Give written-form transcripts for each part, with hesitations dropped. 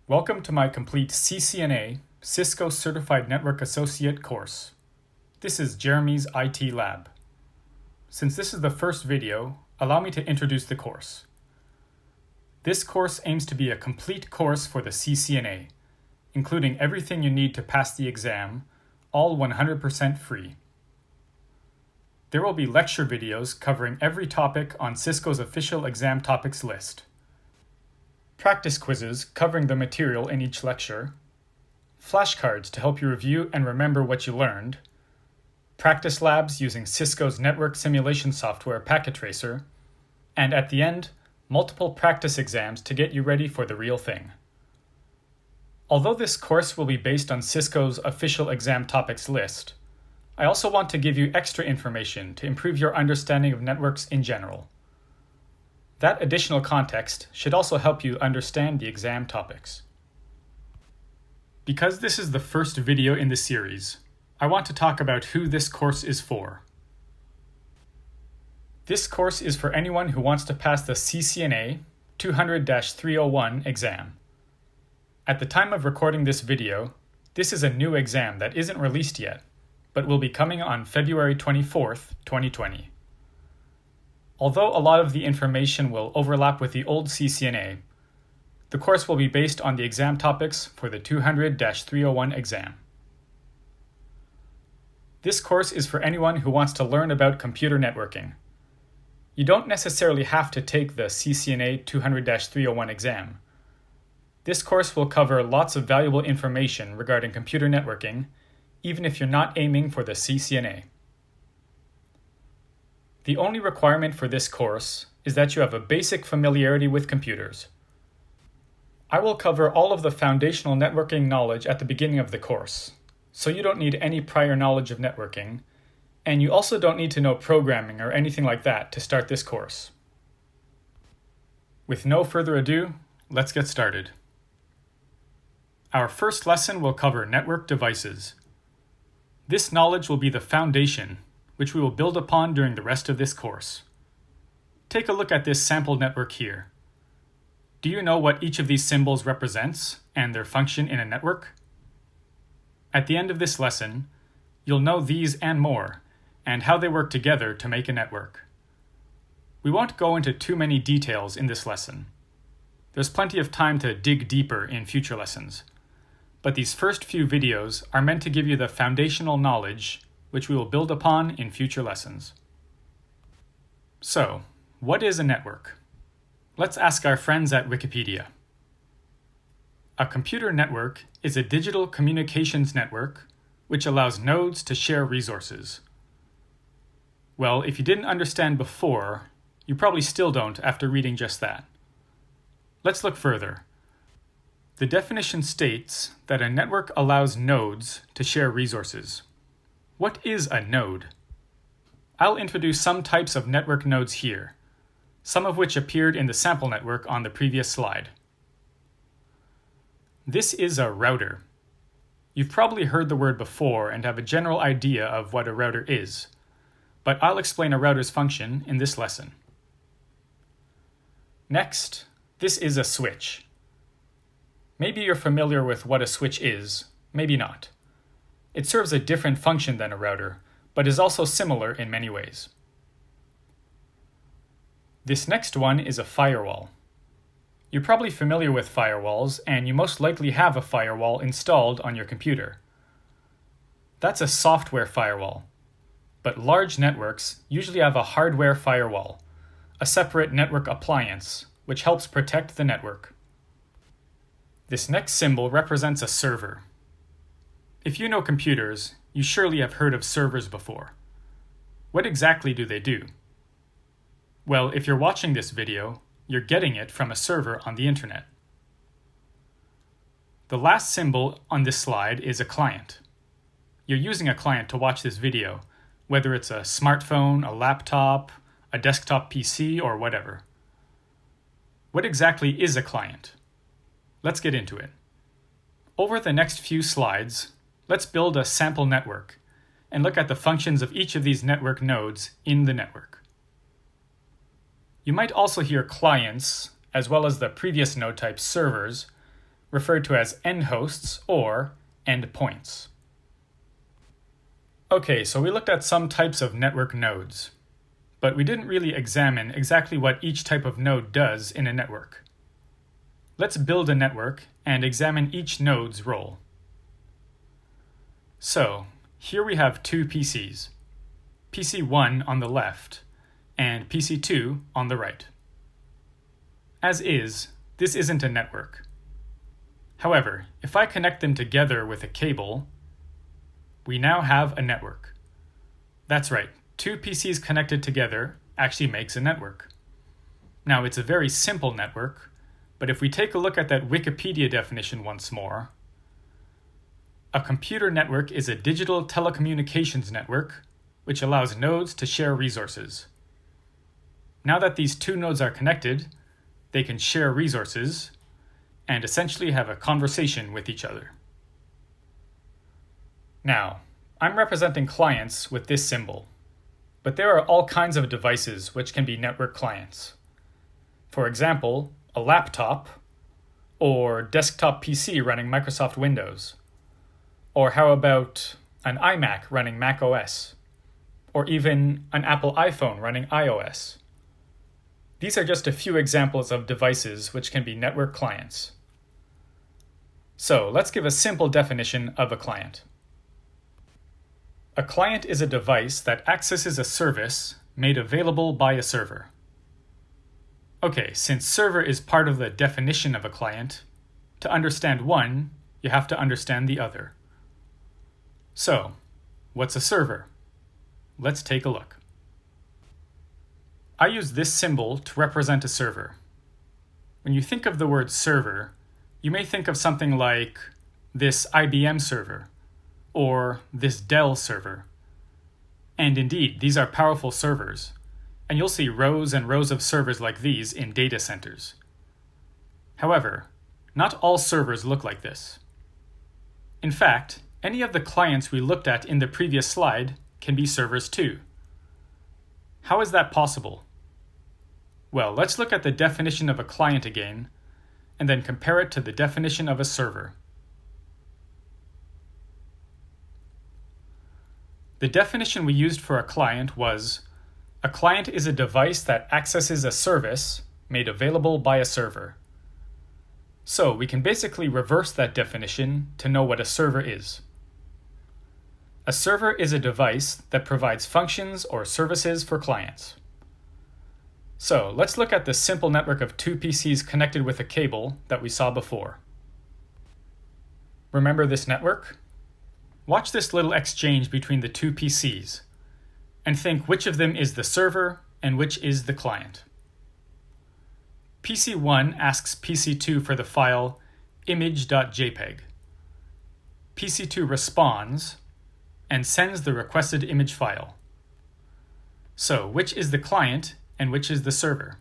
Welcome to my complete CCNA, Cisco Certified Network Associate course. This is Jeremy's IT Lab. Since this is the first video, allow me to introduce the course. This course aims to be a complete course for the CCNA, including everything you need to pass the exam, all 100% free. There will be lecture videos covering every topic on Cisco's official exam topics list. Practice quizzes covering the material in each lecture, flashcards to help you review and remember what you learned, practice labs using Cisco's network simulation software Packet Tracer, and at the end, multiple practice exams to get you ready for the real thing. Although this course will be based on Cisco's official exam topics list, I also want to give you extra information to improve your understanding of networks in general. That additional context should also help you understand the exam topics. Because this is the first video in the series, I want to talk about who this course is for. This course is for anyone who wants to pass the CCNA 200-301 exam. At the time of recording this video, this is a new exam that isn't released yet, but will be coming on February 24th, 2020. Although a lot of the information will overlap with the old CCNA, the course will be based on the exam topics for the 200-301 exam. This course is for anyone who wants to learn about computer networking. You don't necessarily have to take the CCNA 200-301 exam. This course will cover lots of valuable information regarding computer networking, even if you're not aiming for the CCNA. The only requirement for this course is that you have a basic familiarity with computers. I will cover all of the foundational networking knowledge at the beginning of the course, so you don't need any prior knowledge of networking, and you also don't need to know programming or anything like that to start this course. With no further ado, let's get started. Our first lesson will cover network devices. This knowledge will be the foundation, which we will build upon during the rest of this course. Take a look at this sample network here. Do you know what each of these symbols represents and their function in a network? At the end of this lesson, you'll know these and more, and how they work together to make a network. We won't go into too many details in this lesson. There's plenty of time to dig deeper in future lessons, but these first few videos are meant to give you the foundational knowledge which we will build upon in future lessons. So, what is a network? Let's ask our friends at Wikipedia. A computer network is a digital communications network which allows nodes to share resources. Well, if you didn't understand before, you probably still don't after reading just that. Let's look further. The definition states that a network allows nodes to share resources. What is a node? I'll introduce some types of network nodes here, some of which appeared in the sample network on the previous slide. This is a router. You've probably heard the word before and have a general idea of what a router is, but I'll explain a router's function in this lesson. Next, this is a switch. Maybe you're familiar with what a switch is, maybe not. It serves a different function than a router, but is also similar in many ways. This next one is a firewall. You're probably familiar with firewalls, and you most likely have a firewall installed on your computer. That's a software firewall, but large networks usually have a hardware firewall, a separate network appliance, which helps protect the network. This next symbol represents a server. If you know computers, you surely have heard of servers before. What exactly do they do? Well, if you're watching this video, you're getting it from a server on the internet. The last symbol on this slide is a client. You're using a client to watch this video, whether it's a smartphone, a laptop, a desktop PC, or whatever. What exactly is a client? Let's get into it. Over the next few slides, let's build a sample network and look at the functions of each of these network nodes in the network. You might also hear clients, as well as the previous node type servers, referred to as endhosts or endpoints. Okay, so we looked at some types of network nodes, but we didn't really examine exactly what each type of node does in a network. Let's build a network and examine each node's role. So, here we have two PCs, PC1 on the left and PC2 on the right. As is, this isn't a network. However, if I connect them together with a cable, we now have a network. That's right, two PCs connected together actually makes a network. Now, it's a very simple network, but if we take a look at that Wikipedia definition once more, a computer network is a digital telecommunications network which allows nodes to share resources. Now that these two nodes are connected, they can share resources and essentially have a conversation with each other. Now, I'm representing clients with this symbol, but there are all kinds of devices which can be network clients. For example, a laptop or desktop PC running Microsoft Windows. Or how about an iMac running Mac OS? Or even an Apple iPhone running iOS. These are just a few examples of devices which can be network clients. So let's give a simple definition of a client. A client is a device that accesses a service made available by a server. Okay, since server is part of the definition of a client, to understand one, you have to understand the other. So, what's a server? Let's take a look. I use this symbol to represent a server. When you think of the word server, you may think of something like this IBM server or this Dell server. And indeed, these are powerful servers, and you'll see rows and rows of servers like these in data centers. However, not all servers look like this. In fact, any of the clients we looked at in the previous slide can be servers too. How is that possible? Well, let's look at the definition of a client again, and then compare it to the definition of a server. The definition we used for a client was, a client is a device that accesses a service made available by a server. So we can basically reverse that definition to know what a server is. A server is a device that provides functions or services for clients. So let's look at the simple network of two PCs connected with a cable that we saw before. Remember this network? Watch this little exchange between the two PCs and think which of them is the server and which is the client. PC1 asks PC2 for the file image.jpg. PC2 responds and sends the requested image file. So, which is the client and which is the server?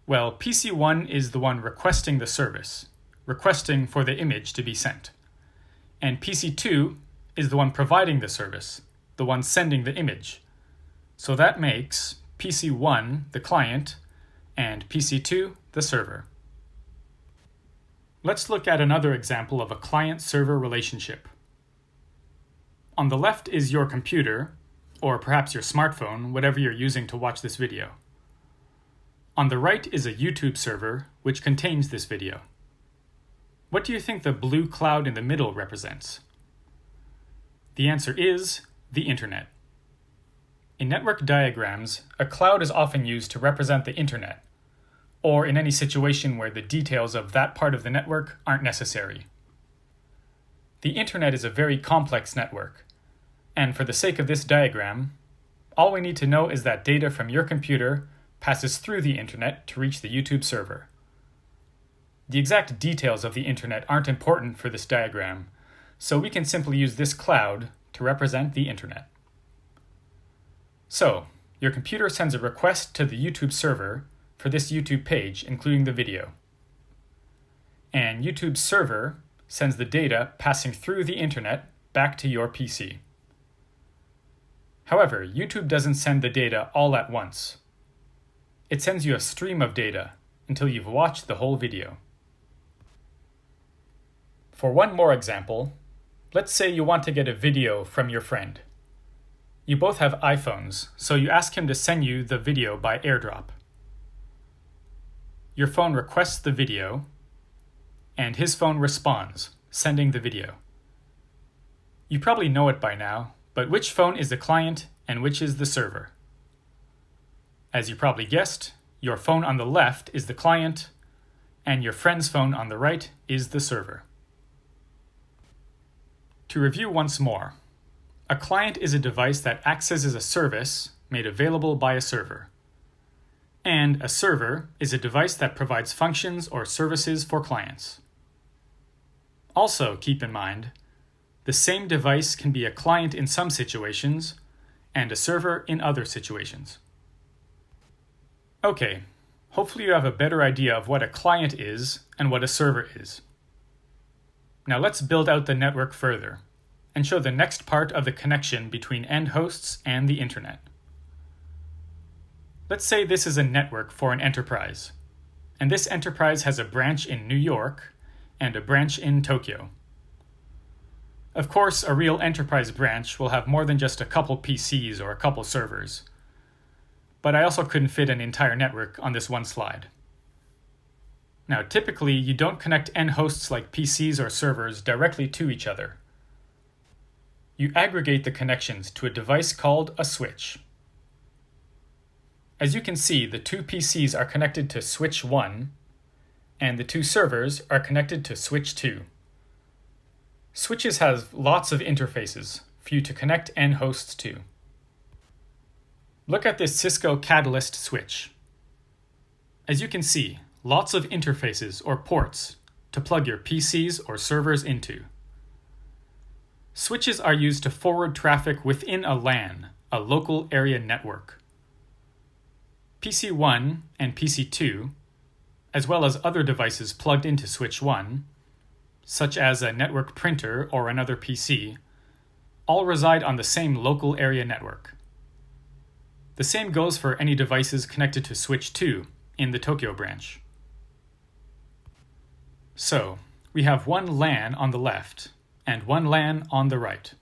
Well, PC1 is the one requesting the service, requesting for the image to be sent. And PC2 is the one providing the service, the one sending the image. So that makes PC1 the client and PC2 the server. Let's look at another example of a client-server relationship. On the left is your computer, or perhaps your smartphone, whatever you're using to watch this video. On the right is a YouTube server, which contains this video. What do you think the blue cloud in the middle represents? The answer is the internet. In network diagrams, a cloud is often used to represent the internet, or in any situation where the details of that part of the network aren't necessary. The internet is a very complex network, and for the sake of this diagram, all we need to know is that data from your computer passes through the internet to reach the YouTube server. The exact details of the internet aren't important for this diagram, so we can simply use this cloud to represent the internet. So, your computer sends a request to the YouTube server for this YouTube page, including the video. And YouTube's server sends the data passing through the internet back to your PC. However, YouTube doesn't send the data all at once. It sends you a stream of data until you've watched the whole video. For one more example, let's say you want to get a video from your friend. You both have iPhones, so you ask him to send you the video by AirDrop. Your phone requests the video, and his phone responds, sending the video. You probably know it by now, but which phone is the client and which is the server? As you probably guessed, your phone on the left is the client, and your friend's phone on the right is the server. To review once more, a client is a device that accesses a service made available by a server. And a server is a device that provides functions or services for clients. Also, keep in mind, the same device can be a client in some situations and a server in other situations. Okay, hopefully you have a better idea of what a client is and what a server is. Now let's build out the network further and show the next part of the connection between end hosts and the internet. Let's say this is a network for an enterprise, and this enterprise has a branch in New York and a branch in Tokyo. Of course, a real enterprise branch will have more than just a couple PCs or a couple servers, but I also couldn't fit an entire network on this one slide. Now, typically, you don't connect end hosts like PCs or servers directly to each other. You aggregate the connections to a device called a switch. As you can see, the two PCs are connected to switch 1, and the two servers are connected to switch 2. Switches have lots of interfaces for you to connect end hosts to. Look at this Cisco Catalyst switch. As you can see, lots of interfaces or ports to plug your PCs or servers into. Switches are used to forward traffic within a LAN, a local area network. PC1 and PC2, as well as other devices plugged into switch 1, such as a network printer or another PC, all reside on the same local area network. The same goes for any devices connected to switch 2 in the Tokyo branch. So, we have one LAN on the left and one LAN on the right.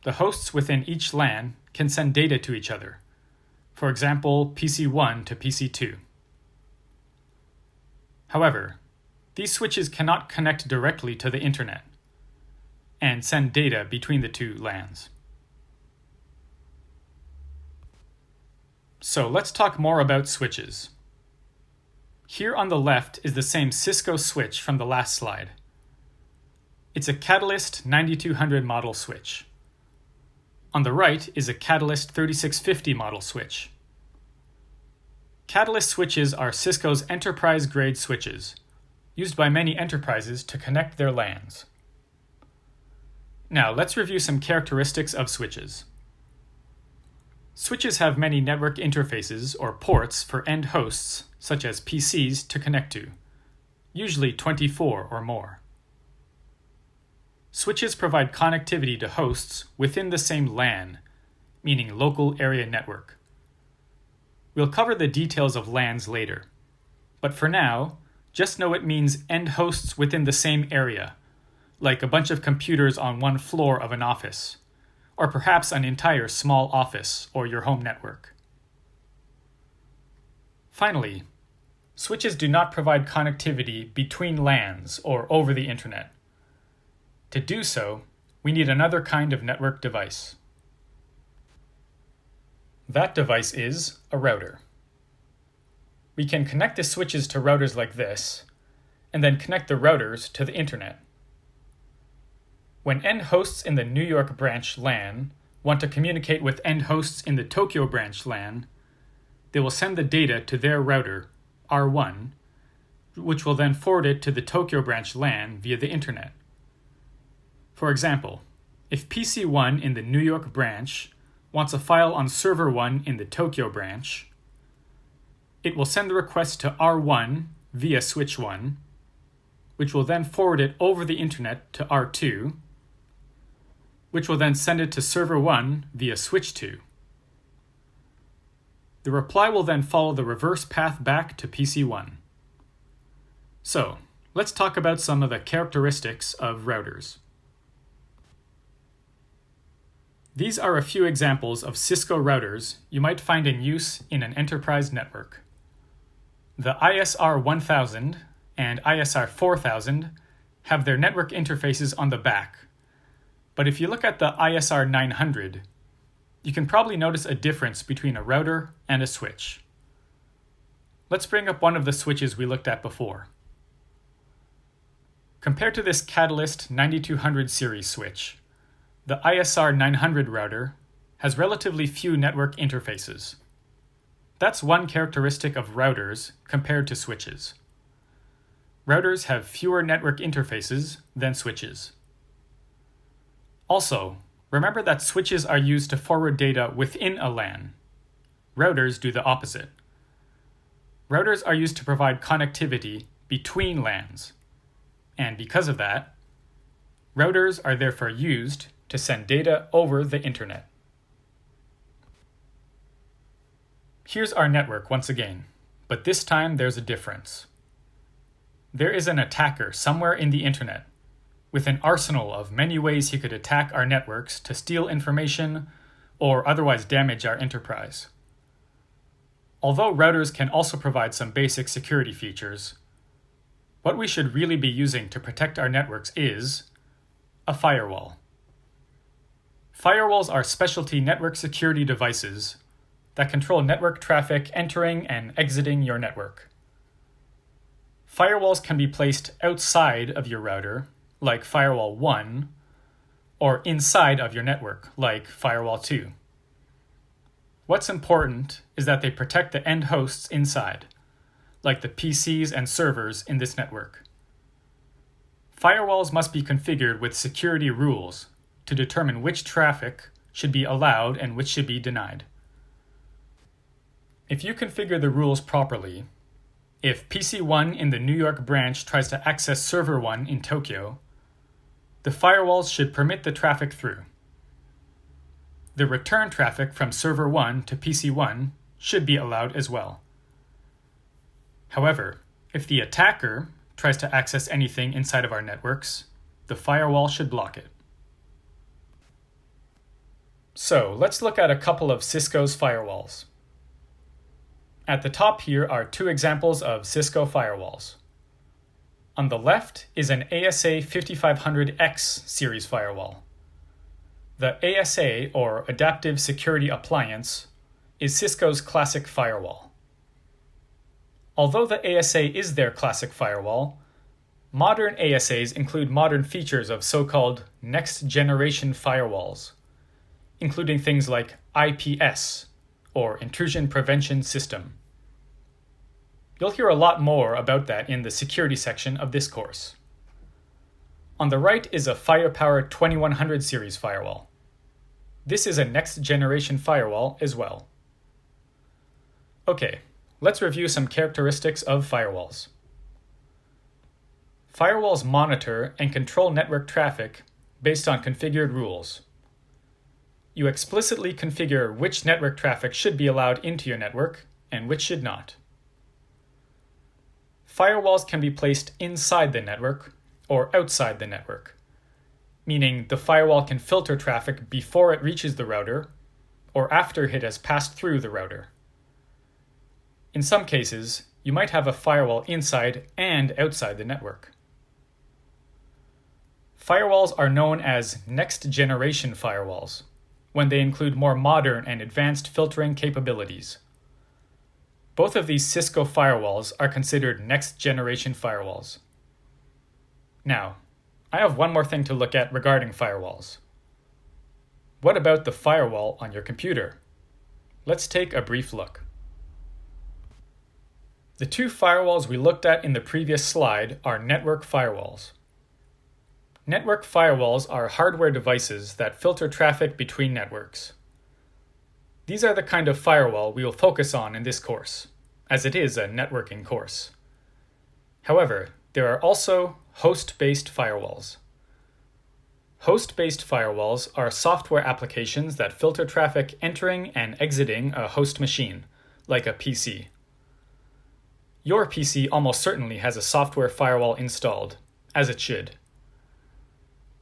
The hosts within each LAN can send data to each other. For example, PC1 to PC2. However, these switches cannot connect directly to the internet and send data between the two LANs. So let's talk more about switches. Here on the left is the same Cisco switch from the last slide. It's a Catalyst 9200 model switch. On the right is a Catalyst 3650 model switch. Catalyst switches are Cisco's enterprise-grade switches, used by many enterprises to connect their LANs. Now, let's review some characteristics of switches. Switches have many network interfaces or ports for end hosts, such as PCs, to connect to, usually 24 or more. Switches provide connectivity to hosts within the same LAN, meaning local area network. We'll cover the details of LANs later, but for now, just know it means end hosts within the same area, like a bunch of computers on one floor of an office, or perhaps an entire small office or your home network. Finally, switches do not provide connectivity between LANs or over the internet. To do so, we need another kind of network device. That device is a router. We can connect the switches to routers like this, and then connect the routers to the internet. When end hosts in the New York branch LAN want to communicate with end hosts in the Tokyo branch LAN, they will send the data to their router, R1, which will then forward it to the Tokyo branch LAN via the internet. For example, if PC1 in the New York branch wants a file on server 1 in the Tokyo branch, it will send the request to R1 via switch 1, which will then forward it over the internet to R2, which will then send it to server 1 via switch 2. The reply will then follow the reverse path back to PC1. So, let's talk about some of the characteristics of routers. These are a few examples of Cisco routers you might find in use in an enterprise network. The ISR 1000 and ISR 4000 have their network interfaces on the back, but if you look at the ISR 900, you can probably notice a difference between a router and a switch. Let's bring up one of the switches we looked at before. Compared to this Catalyst 9200 series switch, the ISR 900 router has relatively few network interfaces. That's one characteristic of routers compared to switches. Routers have fewer network interfaces than switches. Also, remember that switches are used to forward data within a LAN. Routers do the opposite. Routers are used to provide connectivity between LANs. And because of that, routers are therefore used to send data over the internet. Here's our network once again, but this time there's a difference. There is an attacker somewhere in the internet with an arsenal of many ways he could attack our networks to steal information or otherwise damage our enterprise. Although routers can also provide some basic security features, what we should really be using to protect our networks is a firewall. Firewalls are specialty network security devices that control network traffic entering and exiting your network. Firewalls can be placed outside of your router, like Firewall 1, or inside of your network, like Firewall 2. What's important is that they protect the end hosts inside, like the PCs and servers in this network. Firewalls must be configured with security rules to determine which traffic should be allowed and which should be denied. If you configure the rules properly, if PC1 in the New York branch tries to access server 1 in Tokyo, the firewalls should permit the traffic through. The return traffic from server 1 to PC1 should be allowed as well. However, if the attacker tries to access anything inside of our networks, the firewall should block it. So let's look at a couple of Cisco's firewalls. At the top here are two examples of Cisco firewalls. On the left is an ASA 5500X series firewall. The ASA, or Adaptive Security Appliance, is Cisco's classic firewall. Although the ASA is their classic firewall, modern ASAs include modern features of so-called next-generation firewalls, including things like IPS, or Intrusion Prevention System. You'll hear a lot more about that in the security section of this course. On the right is a Firepower 2100 series firewall. This is a next-generation firewall as well. Okay, let's review some characteristics of firewalls. Firewalls monitor and control network traffic based on configured rules. You explicitly configure which network traffic should be allowed into your network and which should not. Firewalls can be placed inside the network or outside the network, meaning the firewall can filter traffic before it reaches the router or after it has passed through the router. In some cases, you might have a firewall inside and outside the network. Firewalls are known as next-generation firewalls when they include more modern and advanced filtering capabilities. Both of these Cisco firewalls are considered next-generation firewalls. Now, I have one more thing to look at regarding firewalls. What about the firewall on your computer? Let's take a brief look. The two firewalls we looked at in the previous slide are network firewalls. Network firewalls are hardware devices that filter traffic between networks. These are the kind of firewall we will focus on in this course, as it is a networking course. However, there are also host-based firewalls. Host-based firewalls are software applications that filter traffic entering and exiting a host machine, like a PC. Your PC almost certainly has a software firewall installed, as it should.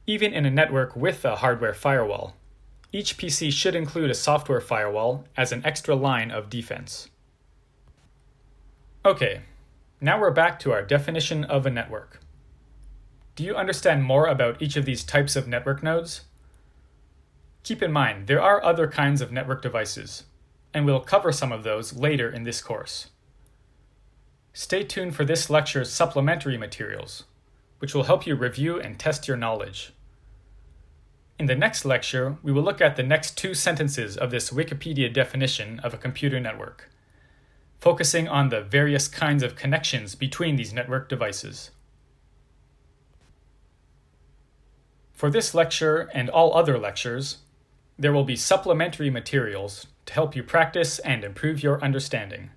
Even in a network with a hardware firewall, each PC should include a software firewall as an extra line of defense. Okay, now we're back to our definition of a network. Do you understand more about each of these types of network nodes? Keep in mind, there are other kinds of network devices, and we'll cover some of those later in this course. Stay tuned for this lecture's supplementary materials, which will help you review and test your knowledge. In the next lecture, we will look at the next 2 sentences of this Wikipedia definition of a computer network, focusing on the various kinds of connections between these network devices. For this lecture and all other lectures, there will be supplementary materials to help you practice and improve your understanding.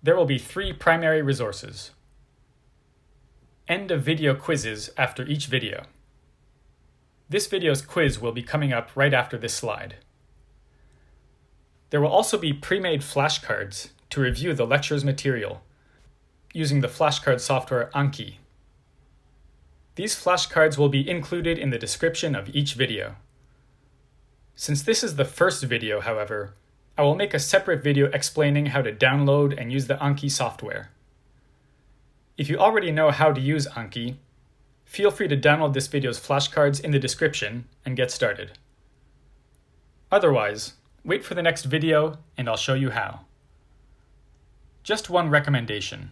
There will be 3 primary resources. End of video quizzes after each video. This video's quiz will be coming up right after this slide. There will also be pre-made flashcards to review the lecture's material using the flashcard software Anki. These flashcards will be included in the description of each video. Since this is the first video, however, I will make a separate video explaining how to download and use the Anki software. If you already know how to use Anki, feel free to download this video's flashcards in the description and get started. Otherwise, wait for the next video and I'll show you how. Just one recommendation.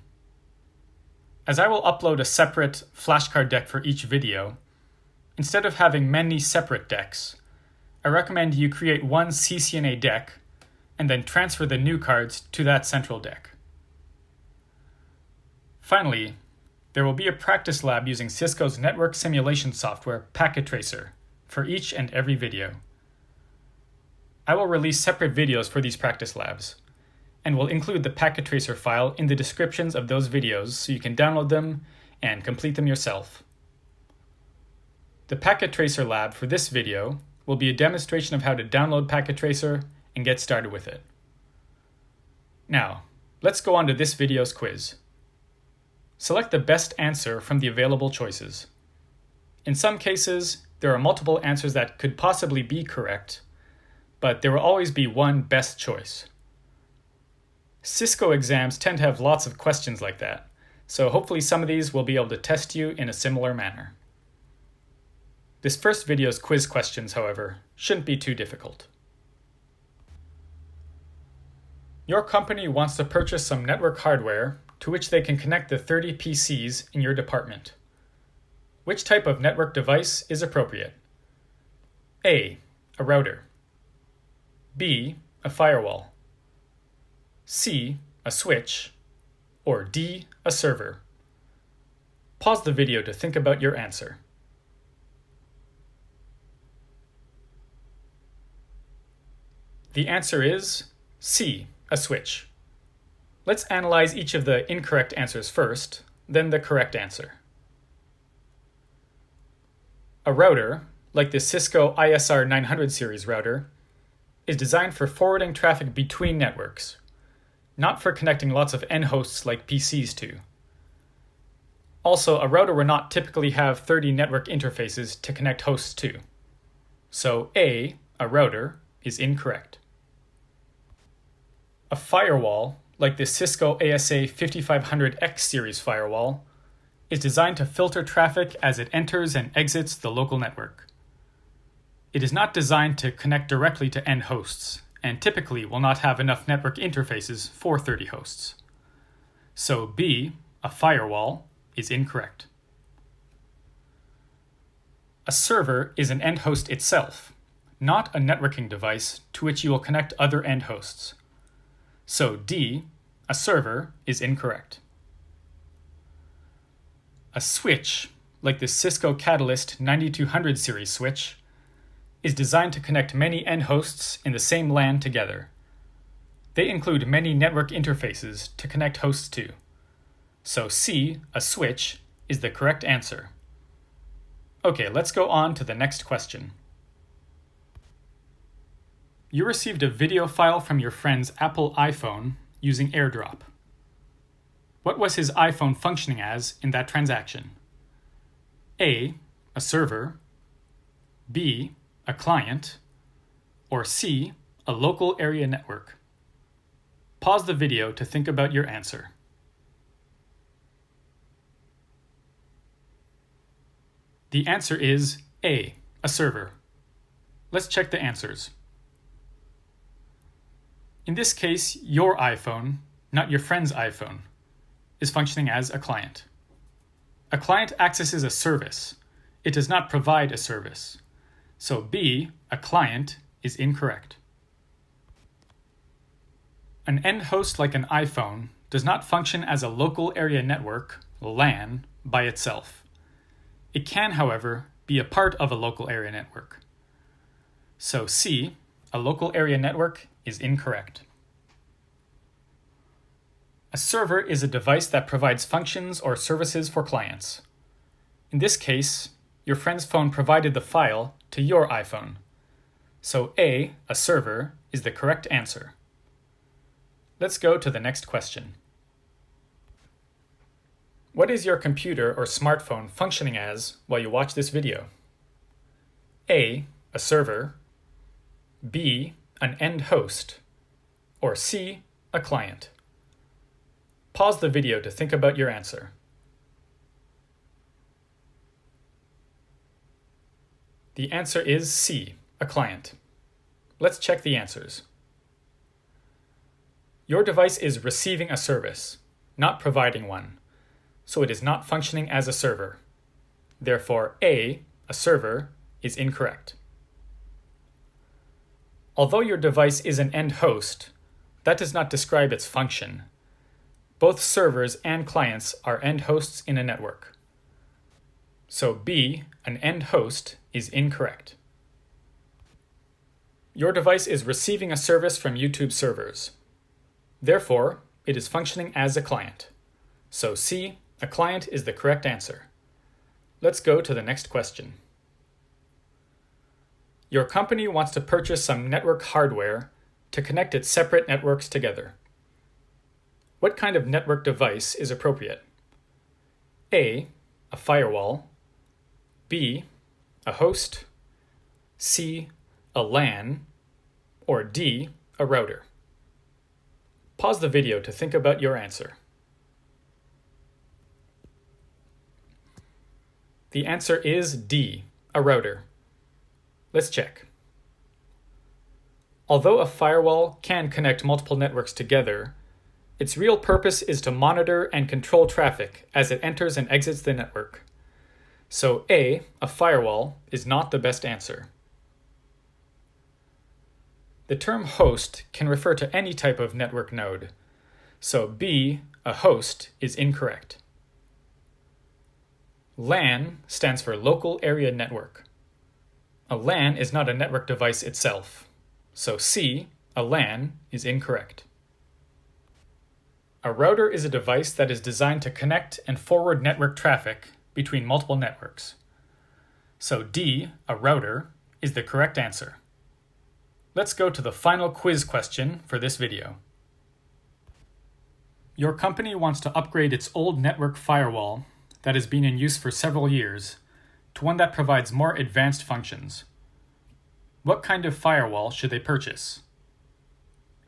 As I will upload a separate flashcard deck for each video, instead of having many separate decks, I recommend you create one CCNA deck and then transfer the new cards to that central deck. Finally, there will be a practice lab using Cisco's network simulation software, Packet Tracer, for each and every video. I will release separate videos for these practice labs, and will include the Packet Tracer file in the descriptions of those videos so you can download them and complete them yourself. The Packet Tracer lab for this video will be a demonstration of how to download Packet Tracer and get started with it. Now, let's go on to this video's quiz. Select the best answer from the available choices. In some cases, there are multiple answers that could possibly be correct, but there will always be one best choice. Cisco exams tend to have lots of questions like that, so hopefully some of these will be able to test you in a similar manner. This first video's quiz questions, however, shouldn't be too difficult. Your company wants to purchase some network hardware to which they can connect the 30 PCs in your department. Which type of network device is appropriate? A. A router. B. A firewall. C. A switch. Or D. A server. Pause the video to think about your answer. The answer is C. A switch. Let's analyze each of the incorrect answers first, then the correct answer. A router, like the Cisco ISR 900 series router, is designed for forwarding traffic between networks, not for connecting lots of end hosts like PCs to. Also, a router will not typically have 30 network interfaces to connect hosts to. So A, a router, is incorrect. A firewall, like the Cisco ASA 5500X series firewall, is designed to filter traffic as it enters and exits the local network. It is not designed to connect directly to end hosts, and typically will not have enough network interfaces for 30 hosts. So B, a firewall, is incorrect. A server is an end host itself, not a networking device to which you will connect other end hosts. So D, a server, is incorrect. A switch, like the Cisco Catalyst 9200 series switch, is designed to connect many end hosts in the same LAN together. They include many network interfaces to connect hosts to. So C, a switch, is the correct answer. Okay, let's go on to the next question. You received a video file from your friend's Apple iPhone using AirDrop. What was his iPhone functioning as in that transaction? A, a server, B, a client, or C, a local area network? Pause the video to think about your answer. The answer is A, a server. Let's check the answers. In this case, your iPhone, not your friend's iPhone, is functioning as a client. A client accesses a service. It does not provide a service. So B, a client, is incorrect. An end host like an iPhone does not function as a local area network, LAN, by itself. It can, however, be a part of a local area network. So C, a local area network, is incorrect. A server is a device that provides functions or services for clients. In this case, your friend's phone provided the file to your iPhone. So A, a server, is the correct answer. Let's go to the next question. What is your computer or smartphone functioning as while you watch this video? A, a server, B, an end host, or C, a client? Pause the video to think about your answer. The answer is C, a client. Let's check the answers. Your device is receiving a service, not providing one, so it is not functioning as a server. Therefore, A, a server, is incorrect. Although your device is an end host, that does not describe its function. Both servers and clients are end hosts in a network. So B, an end host, is incorrect. Your device is receiving a service from YouTube servers. Therefore, it is functioning as a client. So C, a client, is the correct answer. Let's go to the next question. Your company wants to purchase some network hardware to connect its separate networks together. What kind of network device is appropriate? A, a firewall, B, a host, C, a LAN, or D, a router? Pause the video to think about your answer. The answer is D, a router. Let's check. Although a firewall can connect multiple networks together, its real purpose is to monitor and control traffic as it enters and exits the network. So A, a firewall, is not the best answer. The term host can refer to any type of network node. So B, a host, is incorrect. LAN stands for Local Area Network. A LAN is not a network device itself. So C, a LAN, is incorrect. A router is a device that is designed to connect and forward network traffic between multiple networks. So D, a router, is the correct answer. Let's go to the final quiz question for this video. Your company wants to upgrade its old network firewall that has been in use for several years to one that provides more advanced functions. What kind of firewall should they purchase?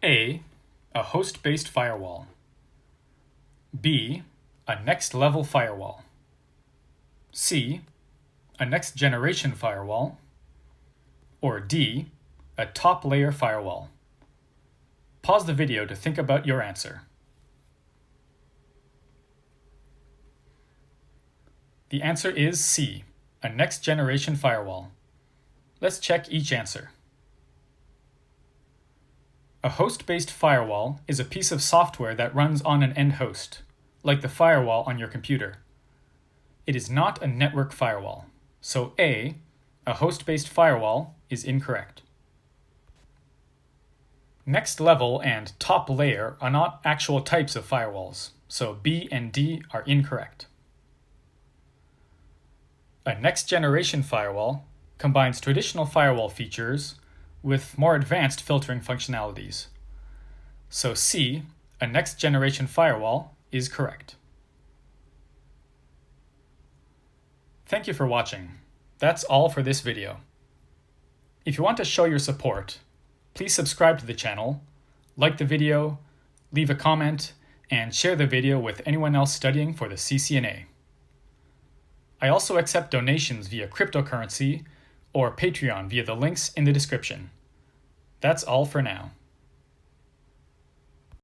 A, a host-based firewall. B, a next-level firewall. C, a next-generation firewall. Or D, a top-layer firewall. Pause the video to think about your answer. The answer is C, a next-generation firewall. Let's check each answer. A host-based firewall is a piece of software that runs on an end host, like the firewall on your computer. It is not a network firewall, so A, a host-based firewall, is incorrect. Next level and top layer are not actual types of firewalls, so B and D are incorrect. A next-generation firewall combines traditional firewall features with more advanced filtering functionalities. So C, a next-generation firewall, is correct. Thank you for watching. That's all for this video. If you want to show your support, please subscribe to the channel, like the video, leave a comment, and share the video with anyone else studying for the CCNA. I also accept donations via cryptocurrency or Patreon via the links in the description. That's all for now.